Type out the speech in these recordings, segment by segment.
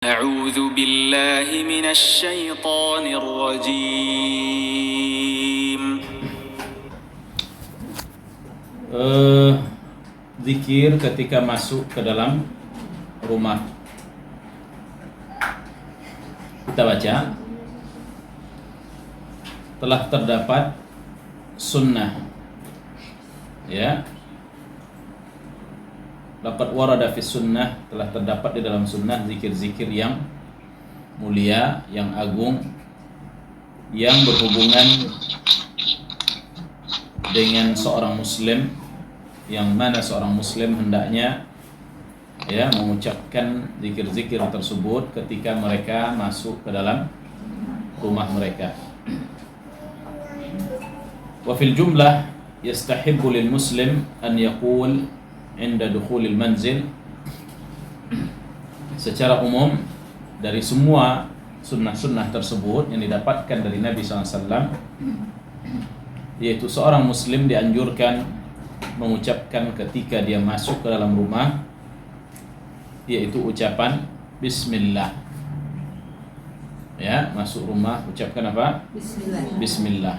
أعوذ بالله من الشيطان الرجيم. Zikir ketika masuk ke dalam rumah. Kita baca. Telah terdapat sunnah, ya. Laqad warada fi sunnah, telah terdapat di dalam sunnah zikir-zikir yang mulia, yang agung, yang berhubungan dengan seorang muslim, yang mana seorang muslim hendaknya mengucapkan zikir-zikir tersebut ketika mereka masuk ke dalam rumah mereka. Wa fil jumlah yastahibbu lil muslim an yaqul inda dukhulil manzil. Secara umum dari semua sunnah-sunnah tersebut yang didapatkan dari Nabi SAW, yaitu seorang muslim dianjurkan mengucapkan ketika dia masuk ke dalam rumah, yaitu ucapan Bismillah. Ya, masuk rumah ucapkan apa? Bismillah. Bismillah.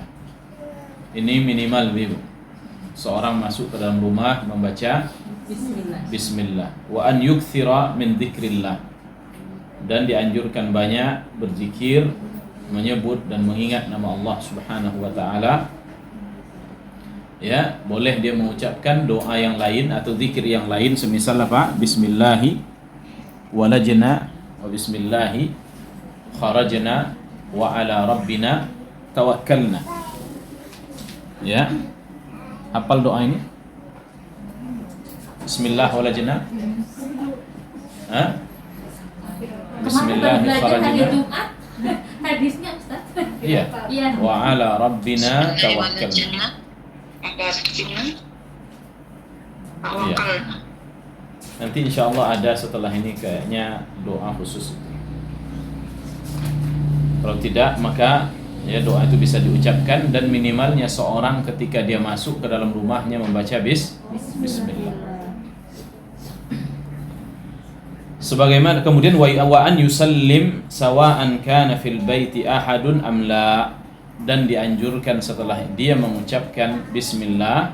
Ini minimal seorang masuk ke dalam rumah membaca Bismillah. Wa an yukthira min dzikrillah, dan dianjurkan banyak berzikir, menyebut dan mengingat nama Allah Subhanahu wa taala. Ya, boleh dia mengucapkan doa yang lain atau zikir yang lain, semisal apa? Bismillahi walajna wa bismillahi kharajna wa ala rabbina tawakkalna. Ya. Hafal doa ini? Bismillah walajna. Bismillah kharajna. Hadisnya Ustaz. Iya. Wa ala rabbina tawakkalna. Iya. Nanti insyaallah ada setelah ini kayaknya doa khusus. Kalau tidak maka doa itu bisa diucapkan, dan minimalnya seorang ketika dia masuk ke dalam rumahnya membaca Bismillah. Sebagaimana kemudian wa an yusallim sawa'an kana fil baiti ahadun am la, dan dianjurkan setelah dia mengucapkan Bismillah,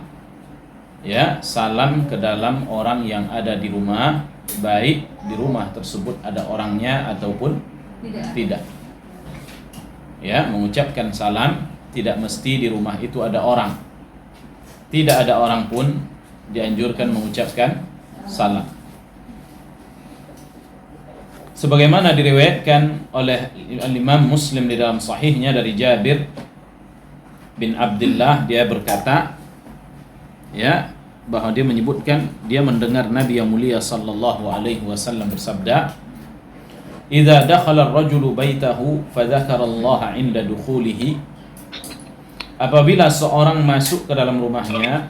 salam ke dalam orang yang ada di rumah, baik di rumah tersebut ada orangnya ataupun tidak. Mengucapkan salam tidak mesti di rumah itu ada orang. Tidak ada orang pun dianjurkan mengucapkan salam. Sebagaimana diriwayatkan oleh Imam Muslim di dalam sahihnya dari Jabir bin Abdullah, dia berkata, bahwa dia menyebutkan dia mendengar Nabi yang mulia sallallahu alaihi wasallam bersabda, "Idza dakhala ar-rajulu baitahu fa dzakara Allah 'inda dukhulihi." Apabila seorang masuk ke dalam rumahnya,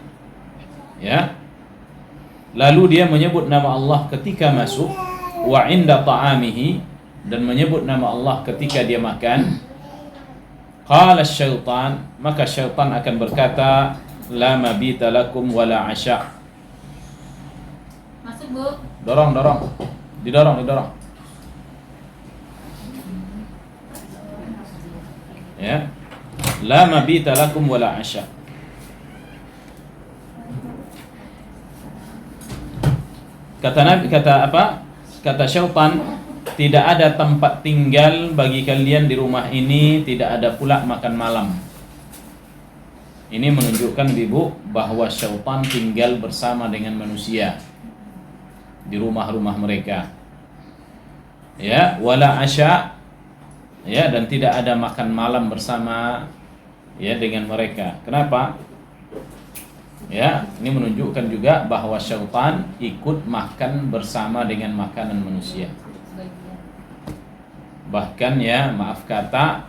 lalu dia menyebut nama Allah ketika masuk, wa 'inda ta'amihi, dan menyebut nama Allah ketika dia makan, qala asy-syaitan, maka syaitan akan berkata, la mabita lakum wala 'asya. Masuk, Bu. Dorong. Didorong. La mabita lakum wala 'asya. Kata syaitan, tidak ada tempat tinggal bagi kalian di rumah ini, tidak ada pula makan malam. Ini menunjukkan bahwa syaitan tinggal bersama dengan manusia di rumah-rumah mereka. Wala 'asya, dan tidak ada makan malam bersama dengan mereka. Kenapa? Ini menunjukkan juga bahwa syaitan ikut makan bersama dengan makanan manusia. Bahkan maaf kata,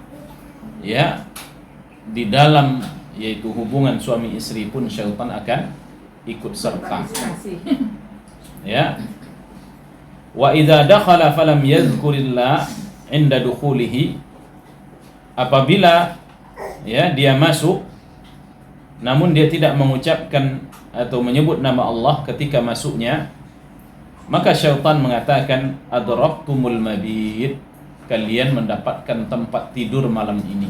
di dalam yaitu hubungan suami istri pun syaitan akan ikut serta. Wa idza dakhala falam yadhkurillah 'inda dukhulihi, apabila dia masuk namun dia tidak mengucapkan atau menyebut nama Allah ketika masuknya, Maka syaitan mengatakan, adraktumul mabit, kalian mendapatkan tempat tidur malam ini.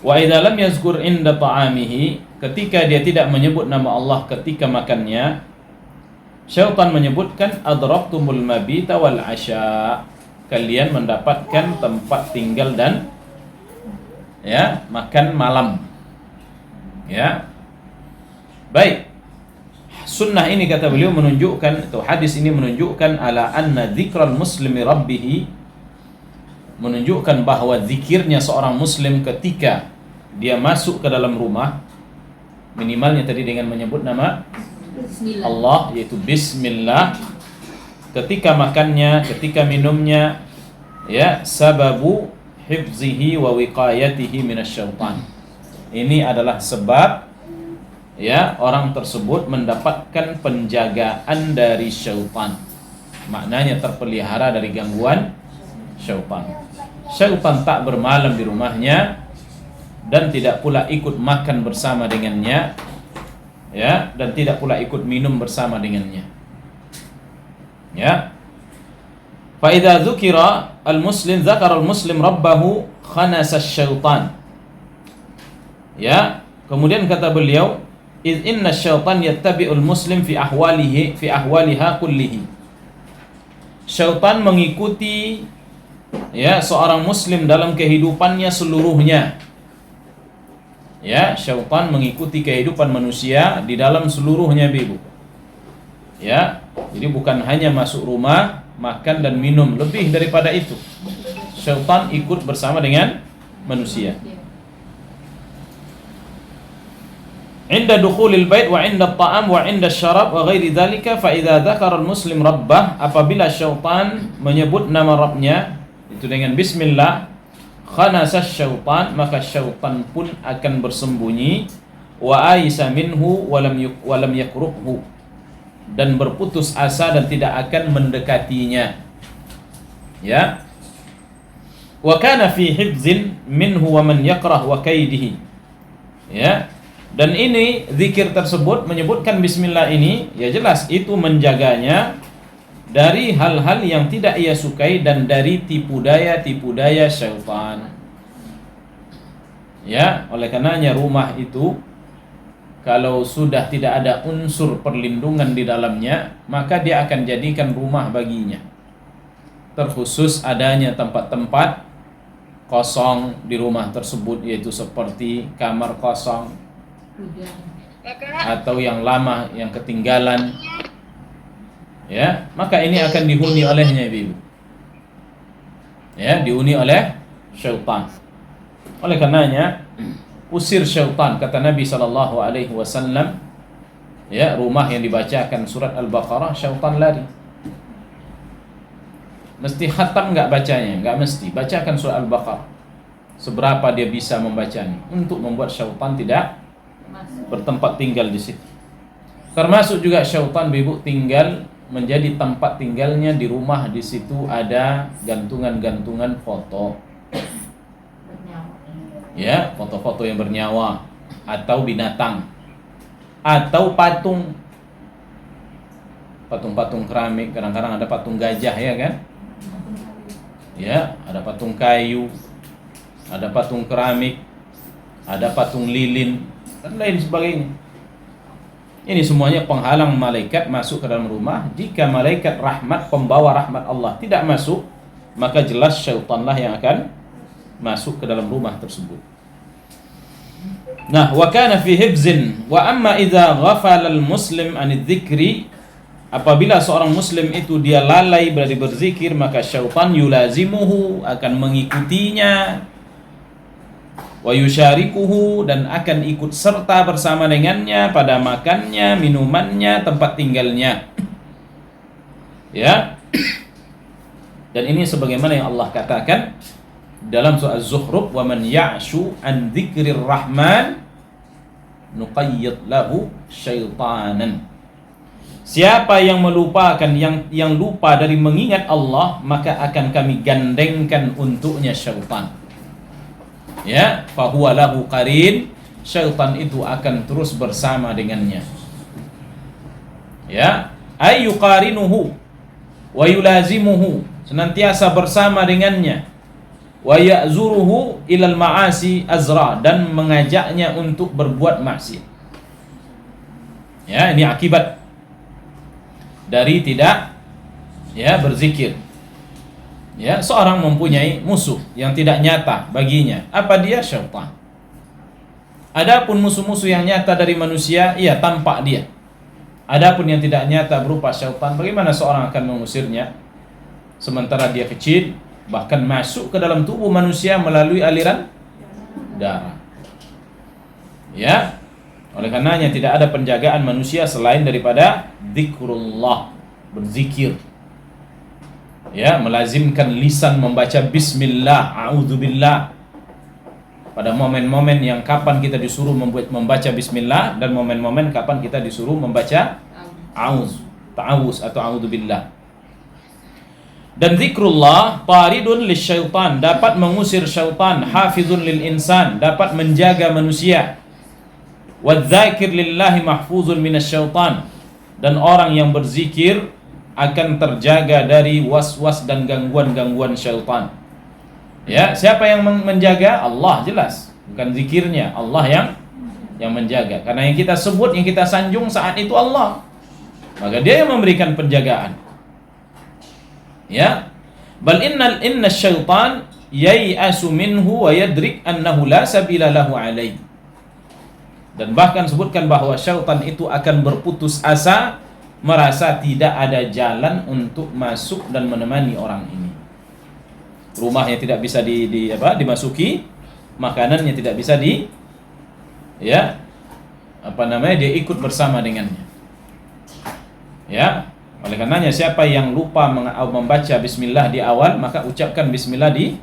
Wa idza lam yazkur inda ta'amihi, ketika dia tidak menyebut nama Allah ketika makannya, syaitan menyebutkan adraktumul mabita wal asya, kalian mendapatkan tempat tinggal dan makan malam. Ya. Baik. Sunnah ini kata beliau menunjukkan, atau hadis ini menunjukkan ala anna dzikral muslimi rabbih, menunjukkan bahwa zikirnya seorang muslim ketika dia masuk ke dalam rumah, minimalnya tadi dengan menyebut nama Bismillah. Allah, yaitu bismillah, ketika makannya, ketika minumnya, ya, sababu hifzihi wa wiqayatihi minasyaitan. Ini adalah sebab, ya, orang tersebut mendapatkan penjagaan dari syaitan. Maknanya terpelihara dari gangguan syaitan. Syaitan tak bermalam di rumahnya dan tidak pula ikut makan bersama dengannya, ya, dan tidak pula ikut minum bersama dengannya. Ya. Fa idza dzukira al-muslim dzakara al-muslim rabbahu khanasa syaitan. Ya, kemudian kata beliau, إذ إن الشيطان يتبع المسلم في أحوالها كله. Syaitan mengikuti, ya, seorang muslim dalam kehidupannya seluruhnya. Ya, syaitan mengikuti kehidupan manusia di dalam seluruhnya, Ibu. Ya, jadi bukan hanya masuk rumah, makan dan minum, lebih daripada itu. Syaitan ikut bersama dengan manusia. Inda dukhulil bait wa inda at-ta'am wa inda syarab wa ghairi dzalika, fa idza dzakara al-muslim rabbah, apabila syaitan menyebut nama Rabbnya itu dengan bismillah, khanasa syaitan, maka syaitan pun akan bersembunyi, wa aisa minhu wa lam yakruhhu, dan berputus asa dan tidak akan mendekatinya. Ya. Wa kana fi hifzin minhu wa man yakrah wa kaidihi. Ya. Dan ini zikir tersebut menyebutkan bismillah ini, ya jelas itu menjaganya dari hal-hal yang tidak ia sukai dan dari tipu daya syaitan. Ya, oleh karenanya rumah itu kalau sudah tidak ada unsur perlindungan di dalamnya, maka dia akan jadikan rumah baginya. Terkhusus adanya tempat-tempat kosong di rumah tersebut, yaitu seperti kamar kosong, atau yang lama, yang ketinggalan, ya, maka ini akan dihuni olehnya, Ibu. Ya, dihuni oleh syaitan. Oleh karenanya, usir syaitan, kata Nabi SAW. Ya, rumah yang dibacakan surat Al-Baqarah, syaitan lari. Mesti khatam nggak bacanya? Nggak mesti. Bacakan surat Al-Baqarah seberapa dia bisa membacanya, untuk membuat syaitan tidak bertempat tinggal di situ. Termasuk juga syaitan, Ibu, tinggal menjadi tempat tinggalnya di rumah, di situ ada gantungan-gantungan foto. Ya, foto-foto yang bernyawa, atau binatang, atau patung. Patung-patung keramik, kadang-kadang ada patung gajah, ya kan? Ya, ada patung kayu, ada patung keramik, ada patung lilin, dan lain sebagainya. Ini semuanya penghalang malaikat masuk ke dalam rumah. Jika malaikat rahmat, pembawa rahmat Allah tidak masuk, maka jelas syaitanlah yang akan masuk ke dalam rumah tersebut. Nah, wa kana fi hibzin, wa amma idza ghafala al-muslim an dzikri, apabila seorang muslim itu dia lalai dari berzikir, maka syaitan yulazimuhu, akan mengikutinya, wa yusyarikuhu, dan akan ikut serta bersama dengannya pada makannya, minumannya, tempat tinggalnya. Ya. Dan ini sebagaimana yang Allah katakan dalam surah Az-Zukhruf, wa man ya'shu an dzikrir rahman nuqayyid lahu syaitanan. Siapa yang melupakan, yang lupa dari mengingat Allah, maka akan kami gandengkan untuknya syaitan. Ya, fahuwa lahu qarin, syaitan itu akan terus bersama dengannya. Ya, ay yuqarinuhu wa yulazimuhu, senantiasa bersama dengannya, wa ya'zuruhu ilal ma'asi azra, dan mengajaknya untuk berbuat maksiat. Ya, ini akibat dari tidak berzikir. Ya, seorang mempunyai musuh yang tidak nyata baginya. Apa dia? Syaitan. Adapun musuh-musuh yang nyata dari manusia, tampak dia. Adapun yang tidak nyata berupa syaitan, bagaimana seorang akan mengusirnya sementara dia kecil, bahkan masuk ke dalam tubuh manusia melalui aliran darah. Ya, oleh karenanya tidak ada penjagaan manusia selain daripada zikrullah, berzikir. Ya, melazimkan lisan membaca bismillah, a'udzubillah. Pada momen-momen yang kapan kita disuruh membaca bismillah, dan momen-momen kapan kita disuruh membaca ta'awuz atau a'udzubillah. Dan zikrullah taridun lisyaitan, dapat mengusir syaitan, hafizun lil insan, dapat menjaga manusia. Wadzakir lillahi mahfuzun minasyaitan, dan orang yang berzikir akan terjaga dari was-was dan gangguan-gangguan syaitan. Ya, siapa yang menjaga? Allah, jelas. Bukan zikirnya, Allah yang menjaga. Karena yang kita sebut, yang kita sanjung saat itu Allah. Maka dia yang memberikan penjagaan. Ya. Bal inna syaitan yai'asu minhu wa yadrik annahu la sabila lahu alaihi. Dan bahkan sebutkan bahwa syaitan itu akan berputus asa, merasa tidak ada jalan untuk masuk dan menemani orang ini. Rumahnya tidak bisa dimasuki, makanannya tidak bisa dia ikut bersama dengannya. Ya, oleh karenanya siapa yang lupa membaca bismillah di awal, maka ucapkan bismillah di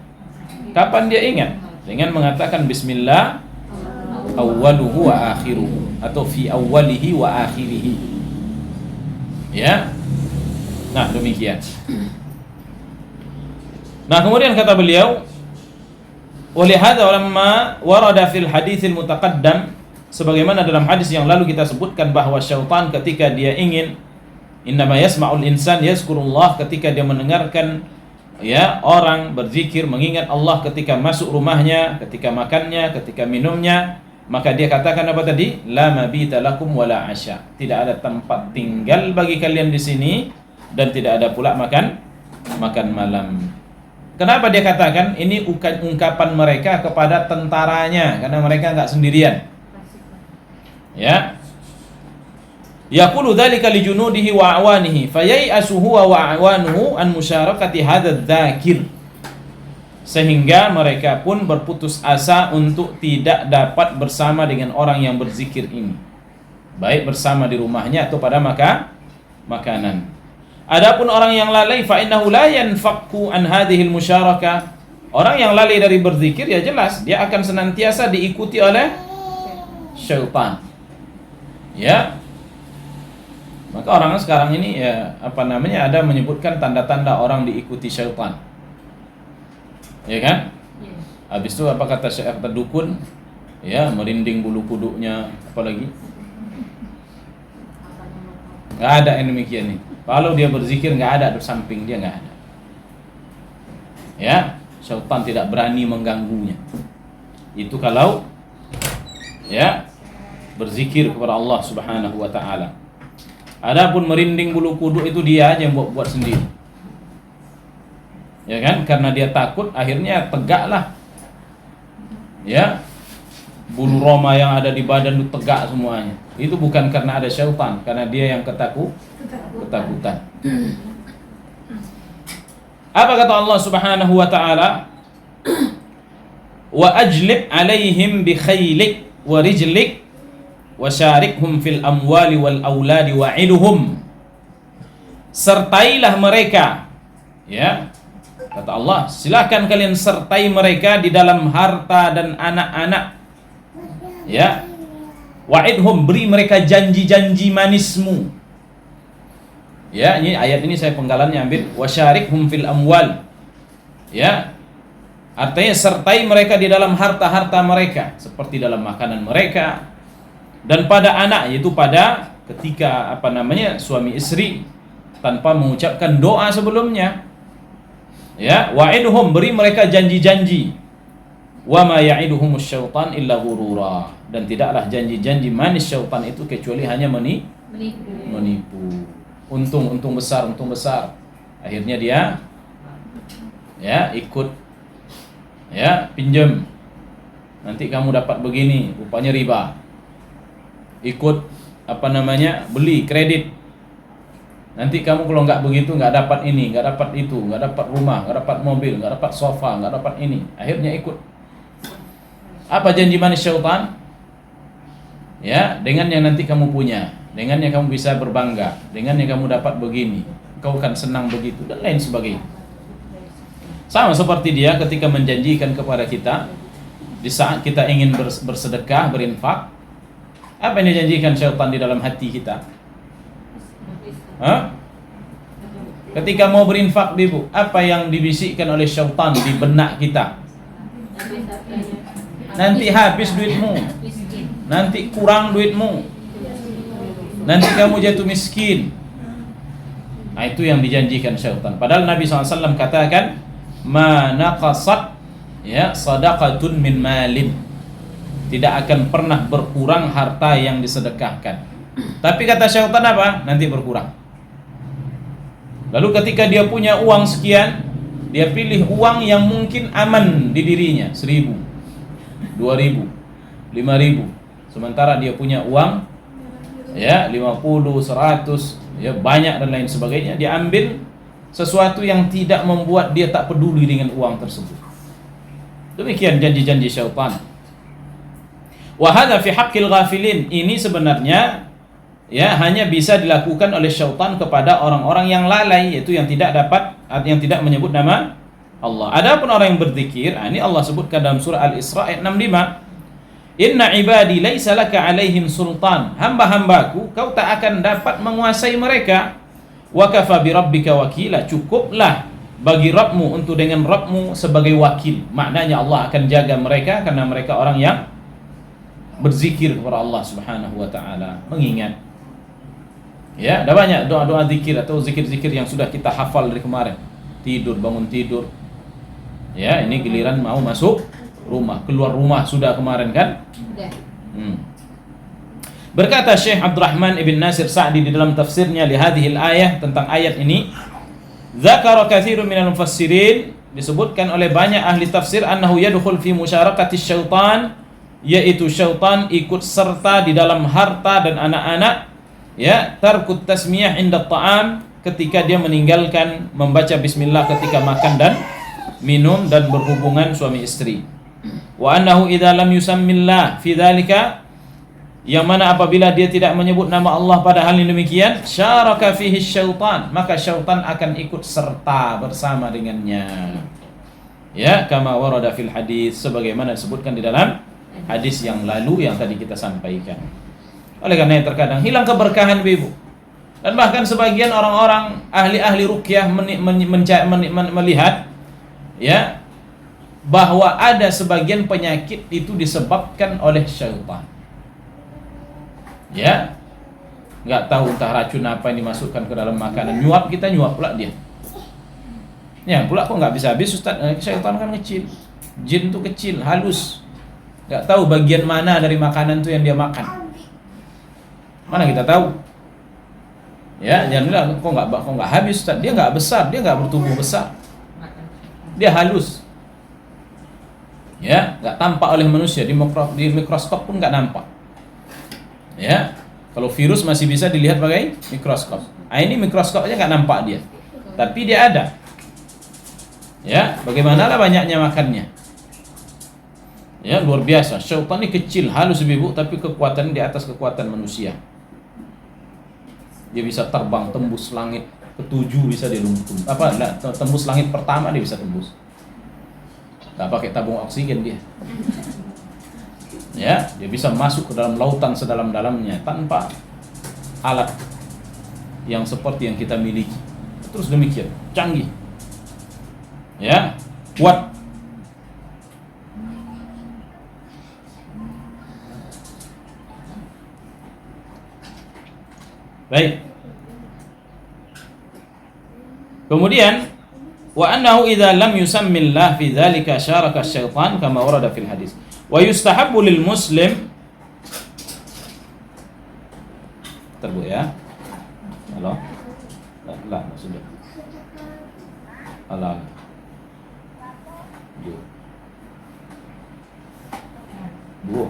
kapan dia ingat, dengan mengatakan bismillah awwaluhu wa akhiruhu, atau fi awwalihi wa akhirihi. Ya. Nah, demikian. Nah, kemudian kata beliau, walihada lamma warada fil haditsil mutaqaddam, sebagaimana dalam hadis yang lalu kita sebutkan bahwa syaitan ketika dia ingin, innama yasma'ul insan yazkurullah, ketika dia mendengarkan orang berzikir, mengingat Allah ketika masuk rumahnya, ketika makannya, ketika minumnya, maka dia katakan apa tadi? La mabita lakum wala asya, tidak ada tempat tinggal bagi kalian di sini, dan tidak ada pula makan malam. Kenapa dia katakan ini ungkapan mereka kepada tentaranya, karena mereka enggak sendirian. Ya. Yaqulu dzalika li junudihi wa awanihi fayai'asu huwa wa awanuhu an musyarakati hadzal dzakir. Sehingga mereka pun berputus asa untuk tidak dapat bersama dengan orang yang berzikir ini, baik bersama di rumahnya atau pada makanan. Adapun orang yang lalai, fa innahu la yanfaqu an hadhil musyarakah. Orang yang lalai dari berzikir, ya jelas dia akan senantiasa diikuti oleh syaitan. Ya. Maka orang sekarang ini ada menyebutkan tanda-tanda orang diikuti syaitan. Ya kan? Habis itu apa kata Syekh dukun? Ya, merinding bulu kuduknya, apalagi? Enggak ada yang demikian nih. Kalau dia berzikir enggak ada di samping dia, enggak ada. Ya, syaitan tidak berani mengganggunya. Itu kalau berzikir kepada Allah Subhanahu wa taala. Adapun merinding bulu kuduk itu dia aja yang buat sendiri. Ya kan? Karena dia takut, akhirnya tegaklah. Ya. Bulu roma yang ada di badan itu tegak semuanya. Itu bukan karena ada syaitan, karena dia yang ketakutan. Apa kata Allah Subhanahu wa taala? Wa ajlib alaihim bi khailik wa rijlik wa syarikhum fil amwali wal auladi wa'iduhum. Sertailah mereka. Ya. Kata Allah, silakan kalian sertai mereka di dalam harta dan anak-anak. Ya. Wa'idhum, beri mereka janji-janji manismu. Ya, ini ayat ini saya penggalannya ambil wasyarikhum fil amwal. Ya. Artinya sertai mereka di dalam harta-harta mereka, seperti dalam makanan mereka dan pada anak, yaitu pada ketika suami istri tanpa mengucapkan doa sebelumnya. Ya, wa'iduhum, beri mereka janji-janji. Wa ma ya'iduhumus syaitan illa ghurura, dan tidaklah janji-janji manis syaitan itu kecuali hanya menipu. Untung besar. Akhirnya dia ikut pinjam. Nanti kamu dapat begini, rupanya riba. Ikut beli kredit. Nanti kamu kalau nggak begitu nggak dapat ini, nggak dapat itu, nggak dapat rumah, nggak dapat mobil, nggak dapat sofa, nggak dapat ini. Akhirnya ikut. Apa janji manis syaitan? Ya, dengan yang nanti kamu punya, dengan yang kamu bisa berbangga, dengan yang kamu dapat begini, kau akan senang begitu, dan lain sebagainya. Sama seperti dia ketika menjanjikan kepada kita di saat kita ingin bersedekah, berinfak. Apa yang dijanjikan syaitan di dalam hati kita? Ketika mau berinfak, Ibu, apa yang dibisikkan oleh syaitan di benak kita? Nanti habis duitmu, nanti kurang duitmu, nanti kamu jatuh miskin. Nah, itu yang dijanjikan syaitan. Padahal Nabi SAW katakan, ma naqasat sadaqatun min malin, tidak akan pernah berkurang harta yang disedekahkan. Tapi kata syaitan apa? Nanti berkurang. Lalu ketika dia punya uang sekian, dia pilih uang yang mungkin aman di dirinya, 1.000, 2.000, 5.000. Sementara dia punya uang 50, 100, banyak dan lain sebagainya. Dia ambil sesuatu yang tidak membuat dia tak peduli dengan uang tersebut. Demikian janji-janji syaitan. Wa hadza fi haqqil ghafilin. Ini sebenarnya hanya bisa dilakukan oleh syaitan kepada orang-orang yang lalai, yaitu yang tidak menyebut nama Allah. Adapun orang yang berzikir, ini Allah sebutkan dalam surah Al-Isra ayat 65. Inna ibadi laisa laka alaihim sultan. Hamba-hambaku kau tak akan dapat menguasai mereka. Wa kafa bi rabbika wakila. Cukuplah bagi Rabbmu untuk dengan Rabbmu sebagai wakil. Maknanya Allah akan jaga mereka karena mereka orang yang berzikir kepada Allah Subhanahu wa taala, mengingat. Ya, ada banyak doa-doa zikir atau zikir-zikir yang sudah kita hafal dari kemarin. Tidur, bangun tidur. Ya, ini giliran mau masuk rumah, keluar rumah sudah kemarin kan? Berkata Syekh Abdurrahman ibn Nasir Sa'di di dalam tafsirnya li hadhil ayah, tentang ayat ini, dzakara katsirun minal mufassirin, disebutkan oleh banyak ahli tafsir, annahu yadkhul fi musyarakati syaitan, yaitu syaitan ikut serta di dalam harta dan anak-anak, tarkut tasmiyah inda ta'am, ketika dia meninggalkan membaca bismillah ketika makan dan minum dan berhubungan suami istri. Wa annahu idza lam yusammillah fi dzalika, yang mana apabila dia tidak menyebut nama Allah pada hal yang demikian, syaraka fihi syaitan, maka syaitan akan ikut serta bersama dengannya. Ya, kama warada fil hadis, sebagaimana disebutkan di dalam hadis yang lalu yang tadi kita sampaikan. Oleh karena terkadang hilang keberkahan, Ibu. Dan bahkan sebagian orang-orang ahli-ahli ruqyah melihat bahwa ada sebagian penyakit itu disebabkan oleh syaitan. Nggak tahu entah racun apa yang dimasukkan ke dalam makanan. Nyuap pula dia. Pula kok nggak bisa habis, Ustaz? Syaitan kan kecil, jin itu kecil, halus. Nggak tahu bagian mana dari makanan itu yang dia makan. Mana kita tahu? Jangan bilang kok nggak habis, Ustaz. Dia nggak besar, dia nggak bertumbuh besar. Dia halus. Nggak tampak oleh manusia, di mikroskop pun nggak nampak. Kalau virus masih bisa dilihat pakai mikroskop. Ini mikroskop aja nggak nampak dia, tapi dia ada. Bagaimanalah banyaknya makannya. Luar biasa. Syaitan ini kecil, halus, Ibu, tapi kekuatan di atas kekuatan manusia. Dia bisa terbang tembus langit ke-7, bisa dia tembus langit pertama dia bisa tembus. Nggak pakai tabung oksigen dia. Dia bisa masuk ke dalam lautan sedalam-dalamnya tanpa alat yang seperti yang kita miliki. Terus demikian, canggih. Kuat. Baik. Kemudian wa annahu idza lam yusammillah fi dzalika syaraka syaitan kama warada fil hadis. Wa yustahabbu lil muslim. Terbu ya. Halo. Lah, sudah. Alam. Bu.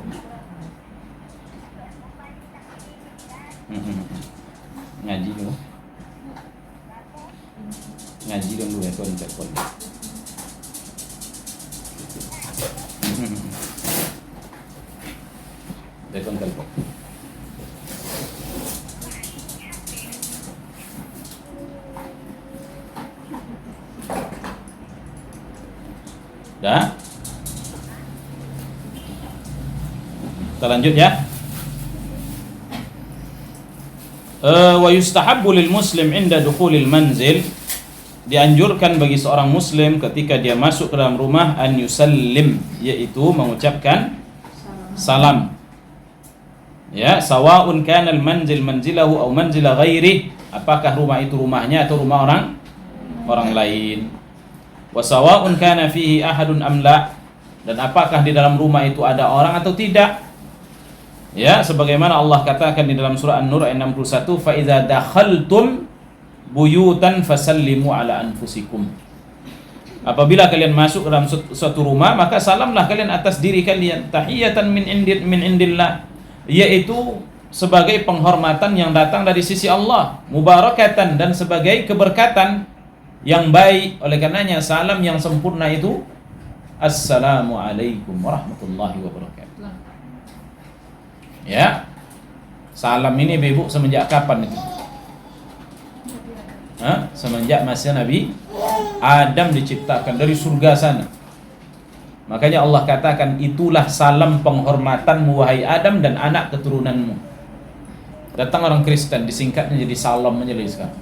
Ngaji dulu. Ngaji dulu ya telepon. Telepon. Dah. Kita lanjut ya. Wa yustahabbu lil muslim inda dukhulil manzil, dianjurkan bagi seorang muslim ketika dia masuk ke dalam rumah an yusallim, yaitu mengucapkan salam. Ya, sawaun kana al manzil manzilahu aw manzila ghairi, apakah rumah itu rumahnya atau rumah orang lain. Wa sawaun kana fihi ahadun am la, dan apakah di dalam rumah itu ada orang atau tidak. Ya, sebagaimana Allah katakan di dalam surah An-Nur ayat 61, fa idza dakhaltum buyutan fasallimu ala anfusikum. Apabila kalian masuk ke dalam suatu rumah, maka salamlah kalian atas diri kalian, tahiyatan min indillah, yaitu sebagai penghormatan yang datang dari sisi Allah, mubarakatan, dan sebagai keberkatan yang baik. Oleh karenanya salam yang sempurna itu assalamualaikum warahmatullahi wabarakatuh. Ya, salam ini Ibu semenjak kapan itu? Semenjak masa Nabi Adam diciptakan dari surga sana. Makanya Allah katakan, itulah salam penghormatanmu wahai Adam dan anak keturunanmu. Datang orang Kristen disingkatnya jadi salam aja lagi sekarang.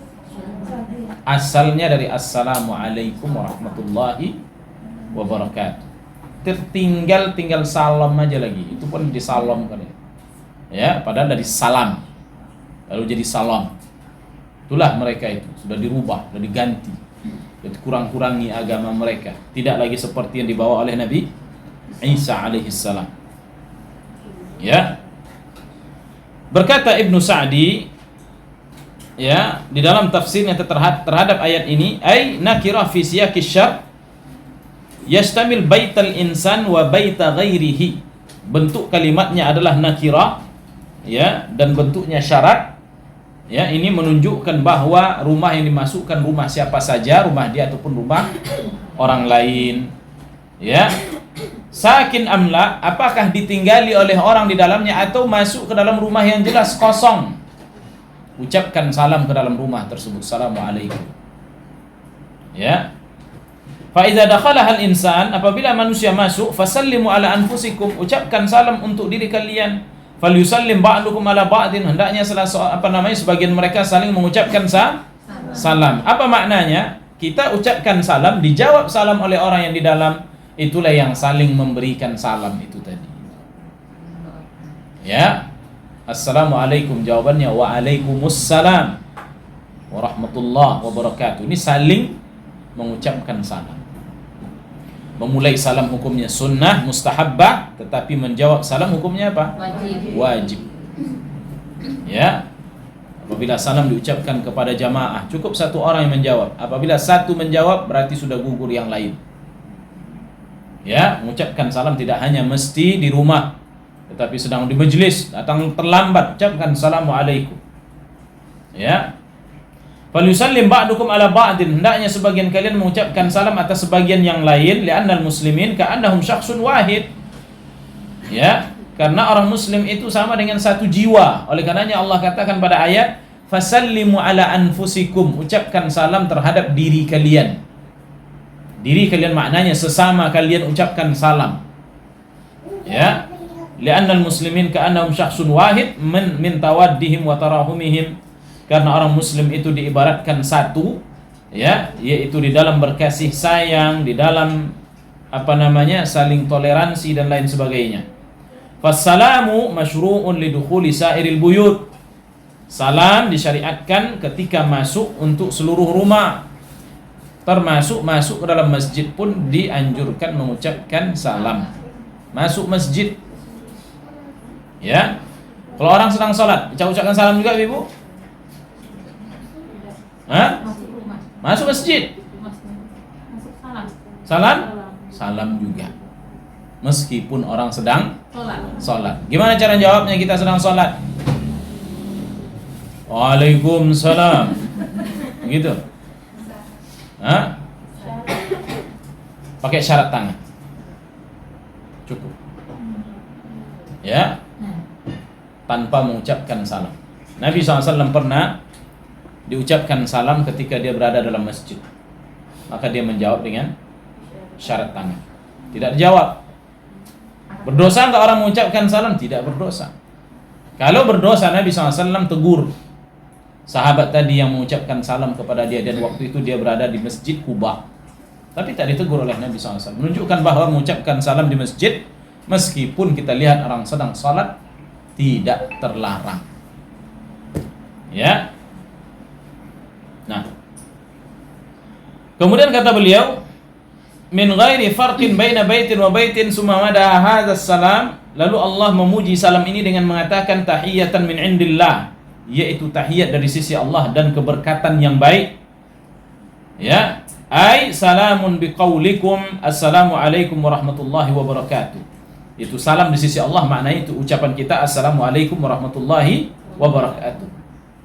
Asalnya dari assalamualaikum warahmatullahi wabarakatuh. Tinggal salam aja lagi. Itu pun di salam kan ya. Ya, padahal dari salam lalu jadi salam. Itulah mereka itu sudah dirubah, sudah diganti, sudah dikurang-kurangi agama mereka. Tidak lagi seperti yang dibawa oleh Nabi Isa alaihissalam. Ya. Berkata Ibnu Sa'di, ya, di dalam tafsirnya terhadap ayat ini, ay nakira fi siyaqis syar yastamil baital insan wa baita ghairihi. Bentuk kalimatnya adalah nakira, ya, dan bentuknya syarat. Ya, ini menunjukkan bahwa rumah yang dimasukkan rumah siapa saja, rumah dia ataupun rumah orang lain. Ya. Sakin amla, apakah ditinggali oleh orang di dalamnya atau masuk ke dalam rumah yang jelas kosong. Ucapkan salam ke dalam rumah tersebut, assalamualaikum. Ya. Fa idza dakhala al insan, apabila manusia masuk, fasallimu ala anfusikum, ucapkan salam untuk diri kalian. Falyusallim ba'dukum ala ba'din, hendaknya sebagian mereka saling mengucapkan salam. Apa maknanya? Kita ucapkan salam, dijawab salam oleh orang yang di dalam, itulah yang saling memberikan salam itu tadi. Ya. Assalamualaikum, jawabannya waalaikumsalam warahmatullahi wabarakatuh. Ini saling mengucapkan salam. Memulai salam hukumnya sunnah, mustahabbah, tetapi menjawab salam hukumnya apa? Wajib. Ya. Apabila salam diucapkan kepada jamaah, cukup satu orang yang menjawab. Apabila satu menjawab, berarti sudah gugur yang lain. Ya, mengucapkan salam tidak hanya mesti di rumah, tetapi sedang di majlis, datang terlambat, ucapkan assalamualaikum. Ya. Falyusallim ba'dukum ala ba'din, hendaknya sebagian kalian mengucapkan salam atas sebagian yang lain, li'annal muslimin ka'annahum syakhsun wahid. Ya, karena orang muslim itu sama dengan satu jiwa. Oleh karenanya Allah katakan pada ayat, fasallimu ala anfusikum, ucapkan salam terhadap diri kalian. Diri kalian maknanya sesama kalian ucapkan salam. Ya, li'annal muslimin ka'annahum syakhsun wahid min tawaddihim wa tarahumihim. Karena orang muslim itu diibaratkan satu, ya, yaitu di dalam berkasih sayang, di dalam saling toleransi dan lain sebagainya. Fassalamu masyru'un lidukhuli sairil buyut. Salam disyariatkan ketika masuk untuk seluruh rumah, termasuk masuk ke dalam masjid pun dianjurkan mengucapkan salam. Masuk masjid, ya. Kalau orang sedang sholat, ucapkan salam juga, Ibu? Hah? Masuk rumah. Masuk masjid, Masuk salam. salam, salam juga. Meskipun orang sedang Sholat. sholat. Gimana cara jawabnya kita sedang sholat? Waalaikumsalam. Gitu. Hah? Pakai syarat tangan. Cukup. Ya, tanpa mengucapkan salam. Nabi SAW pernah diucapkan salam ketika dia berada dalam masjid. Maka dia menjawab dengan syarat tangan. Tidak dijawab. Berdosa enggak orang mengucapkan salam? Tidak berdosa. Kalau berdosa, Nabi SAW tegur sahabat tadi yang mengucapkan salam kepada dia, dan waktu itu dia berada di Masjid Quba. Tapi tak ditegur oleh Nabi SAW. Menunjukkan bahwa mengucapkan salam di masjid, meskipun kita lihat orang sedang salat, tidak terlarang. Ya. Nah, kemudian kata beliau, min ghairi farqin baina baitin wa baitin summa mada hadzal salam, lalu Allah memuji salam ini dengan mengatakan tahiyatan min indillah, yaitu tahiyat dari sisi Allah dan keberkatan yang baik. Ya, ai salamun biqaulikum assalamu alaikum warahmatullahi wabarakatuh. Itu salam di sisi Allah, maknanya itu ucapan kita assalamu alaikum warahmatullahi wabarakatuh.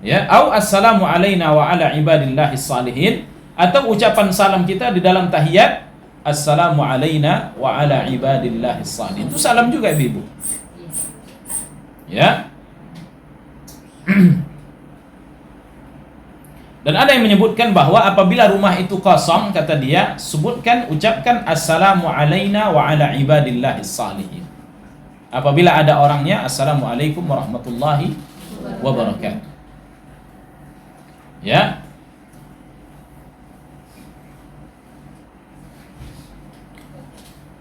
Ya, au assalamu alaina wa ala ibadillahi salihin, atau ucapan salam kita di dalam tahiyat assalamu alaina wa ala ibadillahi salihin. Itu salam juga, Ibu. Ya. Dan ada yang menyebutkan bahwa apabila rumah itu kosong, kata dia, ucapkan assalamu alaina wa ala ibadillahi salihin. Apabila ada orangnya, assalamualaikum warahmatullahi wabarakatuh. Ya.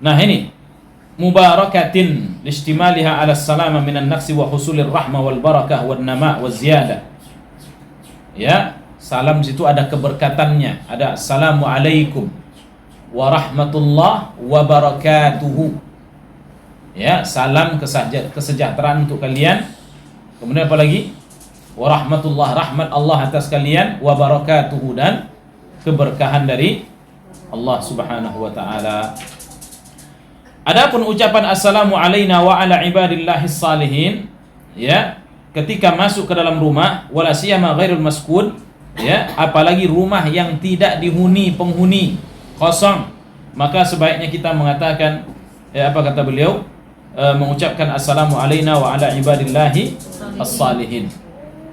Nah ini mubarakatin listimaliha ala salama minan naqsi wa husulir rahmah wal barakah wal nama wal ziyadah. Ya, salam situ ada keberkatannya, ada assalamu alaikum warahmatullah wabarakatuhu. Ya, salam kesejahteraan untuk kalian. Kemudian apa lagi? Warahmatullah, rahmat Allah atas kalian, wabarakatuhu, dan keberkahan dari Allah Subhanahu wa taala. Adapun ucapan assalamu alaina wa ala ibadillahis salihin, ya, ketika masuk ke dalam rumah, wala siyama ghairul maskun, ya, apalagi rumah yang tidak dihuni penghuni, kosong, maka sebaiknya kita mengatakan, ya, apa kata beliau, mengucapkan assalamu alaina wa ala ibadillahi as-salihin.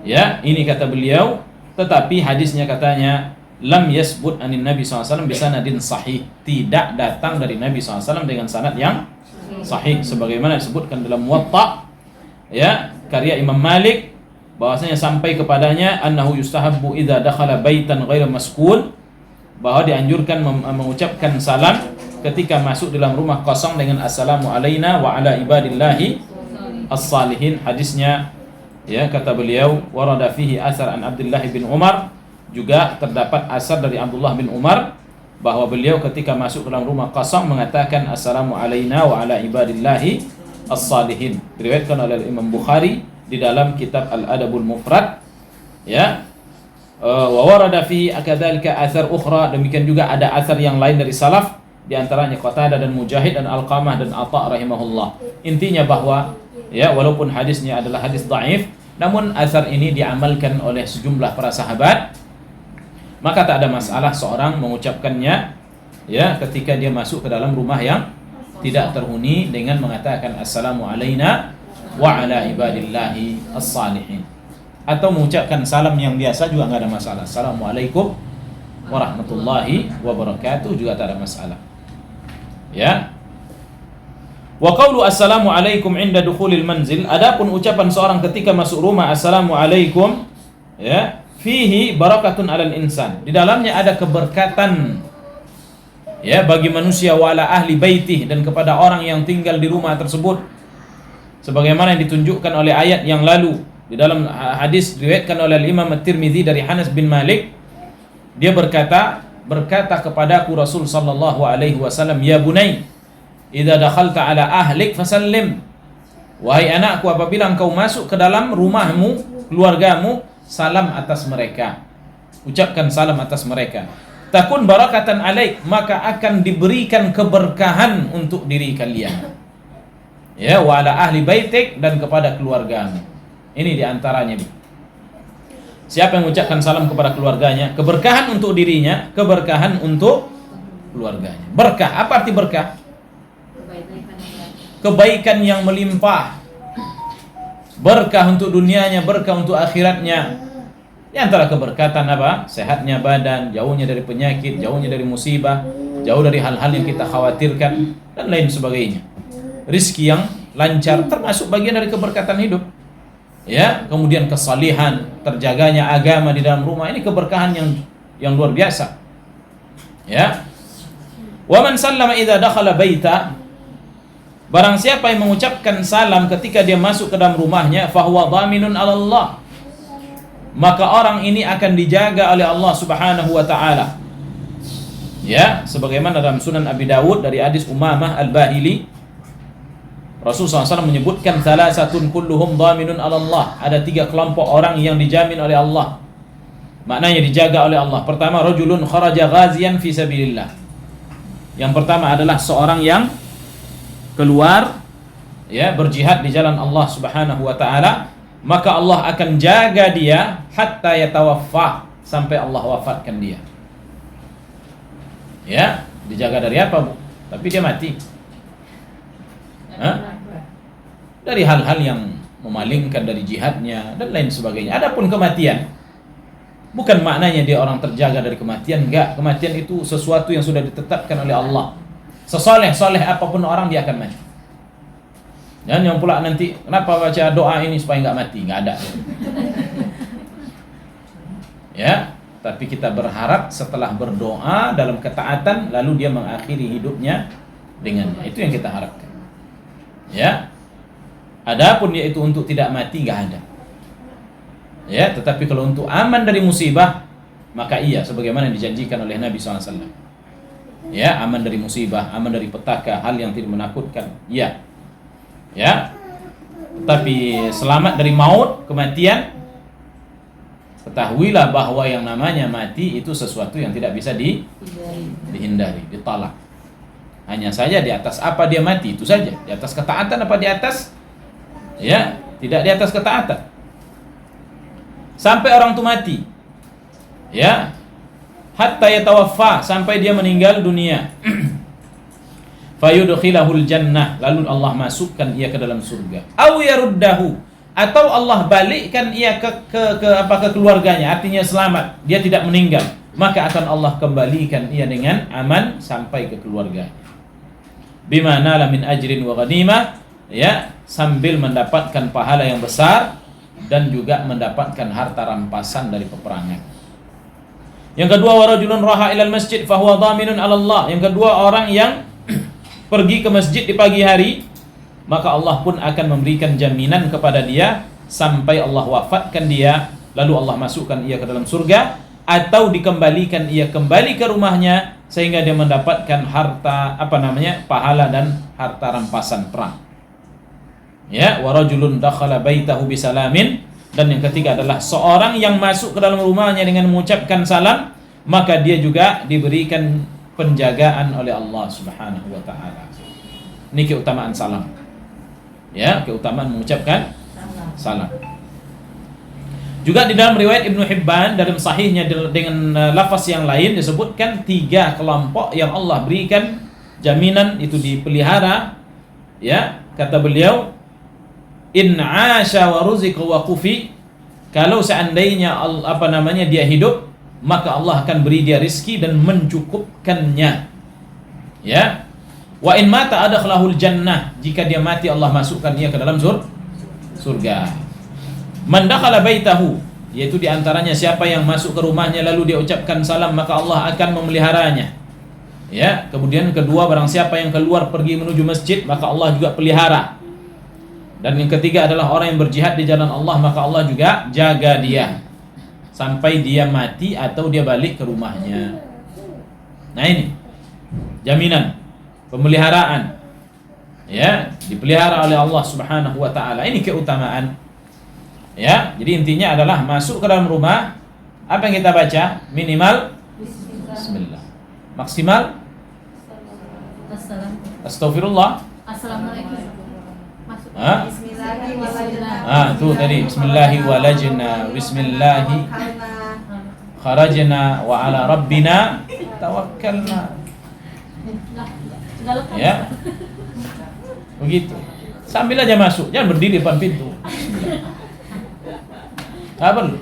Ya, ini kata beliau, tetapi hadisnya katanya lam yasbut anin Nabi SAW bisanadin sahih, tidak datang dari Nabi SAW dengan sanad yang sahih, sebagaimana disebutkan dalam Muwatta, ya, karya Imam Malik, bahwasanya sampai kepadanya annahu yustahabbu idza dakhala baitan ghairu maskun, bahwa dianjurkan mengucapkan salam ketika masuk dalam rumah kosong dengan assalamu alaina wa ala ibadillahi as-salihin. Hadisnya, ya, kata beliau, warada fihi asar an Abdullah bin Umar, juga terdapat asar dari Abdullah bin Umar bahwa beliau ketika masuk ke dalam rumah kosong mengatakan assalamu alaina wa ala ibadillahi as-salihin. Diriwayatkan oleh Imam Bukhari di dalam kitab Al-Adabul Mufrad, ya. Wa warada fi akadzalika athar ukhra, demikian juga ada asar yang lain dari salaf, di antaranya Qatadah dan Mujahid dan Alqamah dan Atha rahimahullah. Intinya bahwa, ya, walaupun hadisnya adalah hadis dhaif, namun asar ini diamalkan oleh sejumlah para sahabat, maka tak ada masalah seorang mengucapkannya, ya, ketika dia masuk ke dalam rumah yang tidak terhuni dengan mengatakan assalamu alaina wa ala ibadillahi as-salihin, atau mengucapkan salam yang biasa juga nggak ada masalah, assalamualaikum warahmatullahi wabarakatuh, juga tak ada masalah. Ya. Wa qawlu assalamu alaikum inda dukhulil manzil, adapun ucapan seorang ketika masuk rumah assalamu alaikum, ya, fihi barakatun alal insan, di dalamnya ada keberkatan, ya, bagi manusia, wa ala ahli baitih, dan kepada orang yang tinggal di rumah tersebut, sebagaimana yang ditunjukkan oleh ayat yang lalu, Di dalam hadis diriwayatkan oleh Imam At-Tirmidzi dari Anas bin Malik, dia berkata kepadaku Rasul sallallahu alaihi wasallam, "Ya bunai, idza dakhalta ala ahlik fasallim." Wahai anakku, apabila engkau masuk ke dalam rumahmu, keluargamu, salam atas mereka. Ucapkan salam atas mereka. Takun barakatan alaik, maka akan diberikan keberkahan untuk diri kalian. Ya, wa ala ahli baitik, dan kepada keluargamu. Ini diantaranya. Siapa yang mengucapkan salam kepada keluarganya, keberkahan untuk dirinya, keberkahan untuk keluarganya. Berkah, apa arti berkah? Kebaikan yang melimpah. Berkah untuk dunianya, berkah untuk akhiratnya. Di antara keberkatan apa? Sehatnya badan, jauhnya dari penyakit, jauhnya dari musibah, jauh dari hal-hal yang kita khawatirkan, dan lain sebagainya. Rizki yang lancar termasuk bagian dari keberkatan hidup. Ya, kemudian kesalihan, terjaganya agama di dalam rumah, ini keberkahan yang luar biasa. Ya. Wa man sallama idza dakhala baita, barang siapa yang mengucapkan salam ketika dia masuk ke dalam rumahnya, fahuwa dhaminun 'ala Allah, maka orang ini akan dijaga oleh Allah Subhanahu wa taala. Ya, sebagaimana dalam Sunan Abi Dawud dari hadis Umamah Al-Bahili, Rasulullah SAW menyebutkan salasatun kulluhum dhaminun 'ala Allah. Ada 3 kelompok orang yang dijamin oleh Allah. Maknanya dijaga oleh Allah. Pertama, rajulun kharaja ghaziyan fi sabilillah. Yang pertama adalah seorang yang keluar ya berjihad di jalan Allah Subhanahu wa taala, maka Allah akan jaga dia hatta yatawaffa, sampai Allah wafatkan dia. Ya, dijaga dari apa, Bu? Tapi dia mati. Hah? Dari hal-hal yang memalingkan dari jihadnya dan lain sebagainya. Adapun kematian, bukan maknanya dia orang terjaga dari kematian, enggak. Kematian itu sesuatu yang sudah ditetapkan oleh Allah. Sesoleh-soleh apapun orang, dia akan mati. Dan yang pula nanti, kenapa baca doa ini supaya enggak mati? Enggak ada. Ya, tapi kita berharap setelah berdoa dalam ketaatan, lalu dia mengakhiri hidupnya dengannya. Itu yang kita harapkan. Ya. Adapun yaitu untuk tidak mati, enggak ada. Ya, tetapi kalau untuk aman dari musibah, maka iya, sebagaimana dijanjikan oleh Nabi SAW. Ya, aman dari musibah, aman dari petaka, hal yang tidak menakutkan. Ya. Ya. Tetapi selamat dari maut, kematian, ketahuilah bahwa yang namanya mati itu sesuatu yang tidak bisa dihindari, ditolak. Hanya saja di atas apa dia mati, itu saja. Di atas ketaatan apa di atas? Ya, tidak di atas ketaatan. Sampai orang itu mati. Ya. Hatta yatawaffa, sampai dia meninggal dunia. Fayudkhilahul jannah, lalu Allah masukkan ia ke dalam surga. Aw yaruddahu, atau Allah balikkan ia ke keluarganya, artinya selamat, dia tidak meninggal, maka akan Allah kembalikan ia dengan aman sampai ke keluarganya. Bima nala min ajrin wa ghanimah, ya, sambil mendapatkan pahala yang besar dan juga mendapatkan harta rampasan dari peperangan. Yang kedua, warajulun raha ilal masjid fahuwa dhaminun 'ala Allah. Yang kedua, orang yang pergi ke masjid di pagi hari, maka Allah pun akan memberikan jaminan kepada dia sampai Allah wafatkan dia, lalu Allah masukkan ia ke dalam surga, atau dikembalikan ia kembali ke rumahnya sehingga dia mendapatkan harta pahala dan harta rampasan perang. Ya, warajulun dakhala baitahu bisalamin, dan yang ketiga adalah seorang yang masuk ke dalam rumahnya dengan mengucapkan salam, maka dia juga diberikan penjagaan oleh Allah Subhanahu wa taala. Ini keutamaan salam. Ya, keutamaan mengucapkan salam. Juga di dalam riwayat Ibnu Hibban dalam sahihnya dengan lafaz yang lain disebutkan 3 kelompok yang Allah berikan jaminan itu dipelihara. Ya, kata beliau, in 'asha wa ruziqa wa kufi, kalau seandainya dia hidup, maka Allah akan beri dia rizki dan mencukupkannya. Ya. Wa in mata adkhalahul jannah, jika dia mati Allah masukkan dia ke dalam surga. Man dakhala baitahu, yaitu diantaranya siapa yang masuk ke rumahnya lalu dia ucapkan salam, maka Allah akan memeliharanya. Ya. Kemudian kedua, barang siapa yang keluar pergi menuju masjid, maka Allah juga pelihara. Dan yang ketiga adalah orang yang berjihad di jalan Allah, maka Allah juga jaga dia sampai dia mati atau dia balik ke rumahnya. Nah ini jaminan pemeliharaan, ya, dipelihara oleh Allah Subhanahu wa taala. Ini keutamaan. Ya, jadi intinya adalah masuk ke dalam rumah, apa yang kita baca? Minimal bismillah. Maksimal astagfirullah. Assalamualaikum. Masuk. Tuh tadi bismillahi walajna, bismillahi kharajna wa ala rabbina tawakkalna. Segala kan. Ya. Begitu. Sambil aja masuk, jangan berdiri depan pintu. Apa lu?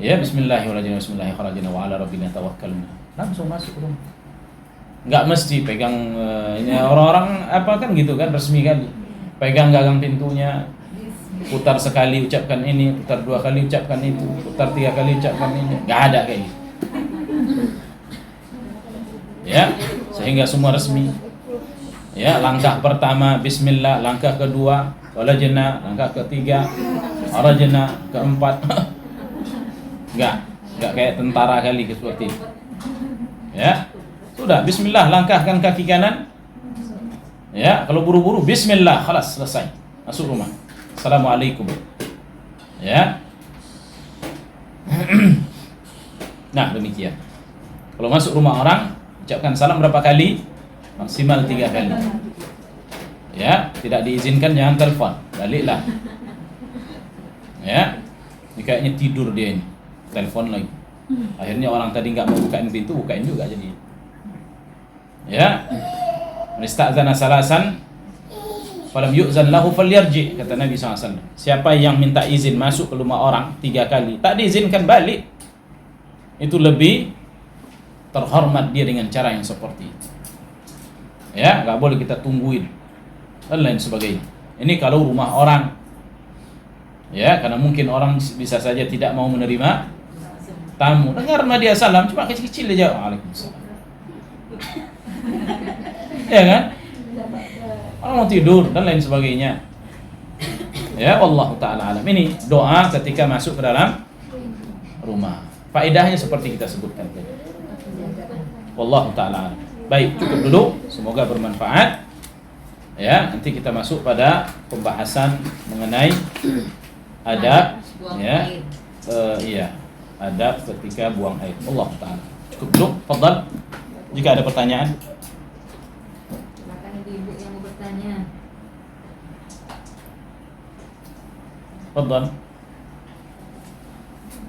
Ya, bismillahirrahmanirrahim, bismillahirrahmanirrahim wa ala rabbina tawakkalna. Langsung masuk ke rumah. Enggak mesti pegang ini orang-orang apa kan gitu kan, resmi kan. Pegang gagang pintunya, putar sekali ucapkan ini, putar 2 kali ucapkan itu, putar 3 kali ucapkan ini. Enggak ada kayak gitu. Ya, sehingga semua resmi. Ya, langkah pertama bismillah, langkah kedua walajna, langkah ketiga arajna, keempat enggak kayak tentara kali seperti itu. Ya. Sudah, bismillah, langkahkan kaki kanan. Ya, kalau buru-buru bismillah, khalas, selesai. Masuk rumah. Assalamualaikum. Ya. Nah, demikian. Kalau masuk rumah orang, ucapkan salam berapa kali? Maksimal 3 kali. Ya, tidak diizinkan jangan telepon. Baliklah. Ya. Ini kayaknya tidur dia ini. Telepon lagi. Akhirnya orang tadi enggak mau bukain pintu, bukain juga jadi. Ya. Istazana salasan falam yu'zan lahu falyarji, kata Nabi SAW. Siapa yang minta izin masuk ke rumah orang 3 kali, tak diizinkan balik, itu lebih terhormat dia dengan cara yang seperti itu. Ya, nggak boleh kita tungguin dan lain sebagainya. Ini kalau rumah orang, ya, karena mungkin orang bisa saja tidak mau menerima tamu. Dengar dia salam, cuma kecil-kecil aja. Waalaikumsalam. Ya kan? Orang mau tidur dan lain sebagainya. Ya, wallahu taala alam. Ini doa ketika masuk ke dalam rumah. Faedahnya seperti kita sebutkan tadi. Wallahu taala alam. Baik, cukup dulu. Semoga bermanfaat. Ya, nanti kita masuk pada pembahasan mengenai adab, ya. Iya, adab ketika buang air. Allah taala. Cukup dulu. Fadhal. Jika ada pertanyaan. Silakan ibu-ibu yang mau bertanya. Fadhal.